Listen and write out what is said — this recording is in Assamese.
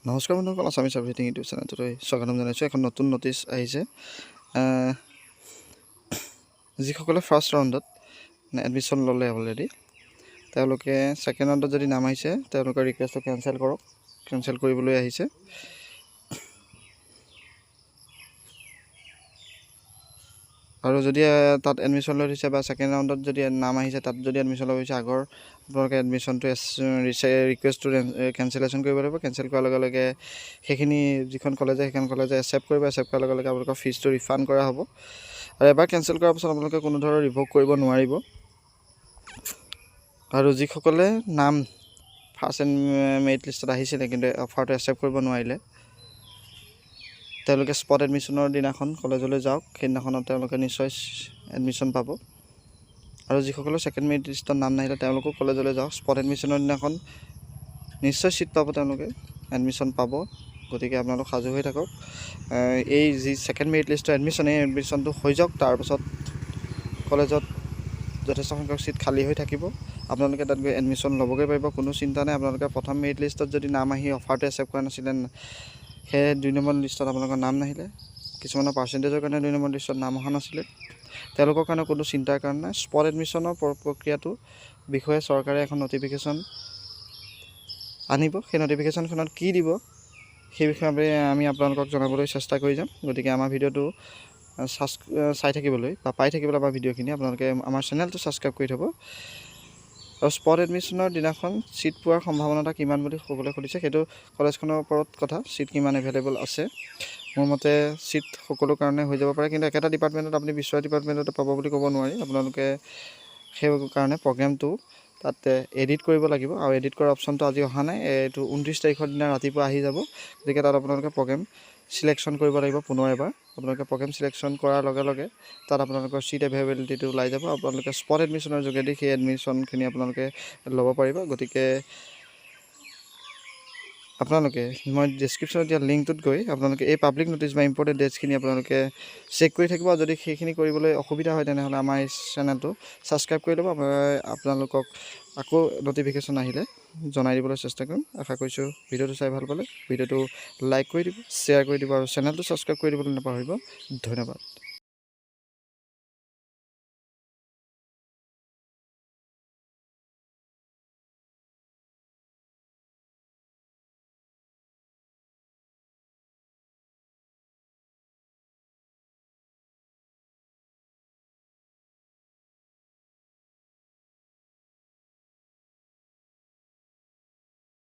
নমস্কাৰ বন্ধুসকল, আছামিজ এভৰিথিং ইউটিউব চেনেলটোলৈ স্বাগতম জনাইছোঁ। এখন নতুন নটিছ আহিছে। যিসকলে ফাৰ্ষ্ট ৰাউণ্ডত এডমিশ্যন ল'লে অলৰেডি, তেওঁলোকে ছেকেণ্ড ৰাউণ্ডত যদি নাম আহিছে তেওঁলোকৰ ৰিকুৱেষ্টটো কেঞ্চেল কৰক। কেঞ্চেল কৰিবলৈ আহিছে। আৰু যদি তাত এডমিশ্যন লৈ থৈছে বা ছেকেণ্ড ৰাউণ্ডত যদি নাম আহিছে তাত যদি এডমিশ্যন লৈ থৈছে, আগৰ আপোনালোকে এডমিশ্যনটো ৰিকুৱেষ্টটো কেঞ্চেলেশ্যন কৰিব লাগিব। কেঞ্চেল কৰাৰ লগে লগে সেইখিনি যিখন কলেজে সেইখন কলেজে একচেপ্ট কৰিব। একচেপ্ট কৰাৰ লগে লগে আপোনালোকৰ ফিজটো ৰিফাণ্ড কৰা হ'ব। আৰু এবাৰ কেঞ্চেল কৰাৰ পাছত আপোনালোকে কোনো ধৰণৰ ৰিভ'ক কৰিব নোৱাৰিব। আৰু যিসকলে নাম ফাৰ্ষ্ট মেৰিট লিষ্টত আহিছিলে কিন্তু অফাৰটো একচেপ্ট কৰিব নোৱাৰিলে, তেওঁলোকে স্পট এডমিশ্যনৰ দিনাখন কলেজলৈ যাওক। সেইদিনাখনত তেওঁলোকে নিশ্চয় এডমিশ্যন পাব। আৰু যিসকলৰ ছেকেণ্ড মেৰিট লিষ্টত নাম নাহিলে তেওঁলোকো কলেজলৈ যাওক। স্পট এডমিশ্যনৰ দিনাখন নিশ্চয় ছিট পাব, তেওঁলোকে এডমিশ্যন পাব। গতিকে আপোনালোক সাজু হৈ থাকক। এই যি ছেকেণ্ড মেৰিট লিষ্টৰ এডমিশ্যন, এই এডমিশ্যনটো হৈ যাওক। তাৰপাছত কলেজত যথেষ্ট সংখ্যক ছিট খালী হৈ থাকিব। আপোনালোকে তাত গৈ এডমিশ্যন ল'বগৈ পাৰিব, কোনো চিন্তা নাই। আপোনালোকে প্ৰথম মেৰিট লিষ্টত যদি নাম আহি অফাৰটো একচেপ্ট কৰা নাছিলে, সেই 2 নম্বৰ লিষ্টত আপোনালোকৰ নাম নাহিলে, কিছুমানৰ পাৰ্চেণ্টেজৰ কাৰণে 2 নম্বৰ লিষ্টত নাম অহা নাছিলে, তেওঁলোকৰ কাৰণে কোনো চিন্তাৰ কাৰণ নাই। স্পট এডমিশ্যনৰ প্ৰক্ৰিয়াটোৰ বিষয়ে চৰকাৰে এখন নটিফিকেশ্যন আনিব। সেই নটিফিকেশ্যনখনত কি দিব সেই বিষয়ে আমি আপোনালোকক জনাবলৈ চেষ্টা কৰি যাম। গতিকে আমাৰ ভিডিঅ'টো চাই থাকিবলৈ বা পাই থাকিবলৈ আমাৰ ভিডিঅ'খিনি আপোনালোকে আমাৰ চেনেলটো ছাবস্ক্ৰাইব কৰি থ'ব। আৰু স্পট এডমিশ্যনৰ দিনাখন ছিট পোৱাৰ সম্ভাৱনাটা কিমান বুলি সকলোৱে সুধিছে, সেইটো কলেজখনৰ ওপৰত কথা, ছিট কিমান এভেইলেবল আছে। মোৰ মতে ছিট সকলো কাৰণে হৈ যাব পাৰে, কিন্তু একেটা ডিপাৰ্টমেণ্টত আপুনি বিশ্বনাথ ডিপাৰ্টমেণ্টতে পাব বুলি ক'ব নোৱাৰি। আপোনালোকে সেইকাৰণে প্ৰগ্ৰেমটো তাতে এডিট কৰিব লাগিব। আৰু এডিট কৰাৰ অপশ্যনটো আজি অহা নাই, এইটো 29 তাৰিখৰ দিনা ৰাতিপুৱা আহি যাব। গতিকে তাত আপোনালোকে প্ৰগ্ৰেম চিলেকশ্যন কৰিব লাগিব পুনৰ এবাৰ। আপোনালোকে প্ৰগ্ৰেম চিলেকশ্যন কৰাৰ লগে লগে তাত আপোনালোকৰ ছিট এভেইলেবিলিটিটো ওলাই যাব। আপোনালোকে স্পট এডমিশ্যনৰ যোগেদি সেই এডমিশ্যনখিনি আপোনালোকে ল'ব পাৰিব। গতিকে আপোনালোকে মই ডেছক্ৰিপশ্যনত দিয়া লিংকটোত গৈ আপোনালোকে এই পাব্লিক নটিছ বা ইম্পৰ্টেণ্ট ডেটছখিনি আপোনালোকে চেক কৰি থাকিব। আৰু যদি সেইখিনি কৰিবলৈ অসুবিধা হয় তেনেহ'লে আমাৰ এই চেনেলটো ছাবস্ক্ৰাইব কৰি ল'ব। আপোনালোকক আকৌ নটিফিকেশ্যন আহিলে জনাই দিবলৈ চেষ্টা কৰিম। আশা কৰিছোঁ ভিডিঅ'টো চাই ভাল পালে ভিডিঅ'টো লাইক কৰি দিব, শ্বেয়াৰ কৰি দিব আৰু চেনেলটো ছাবস্ক্ৰাইব কৰি দিবলৈ নাপাহৰিব। ধন্যবাদ।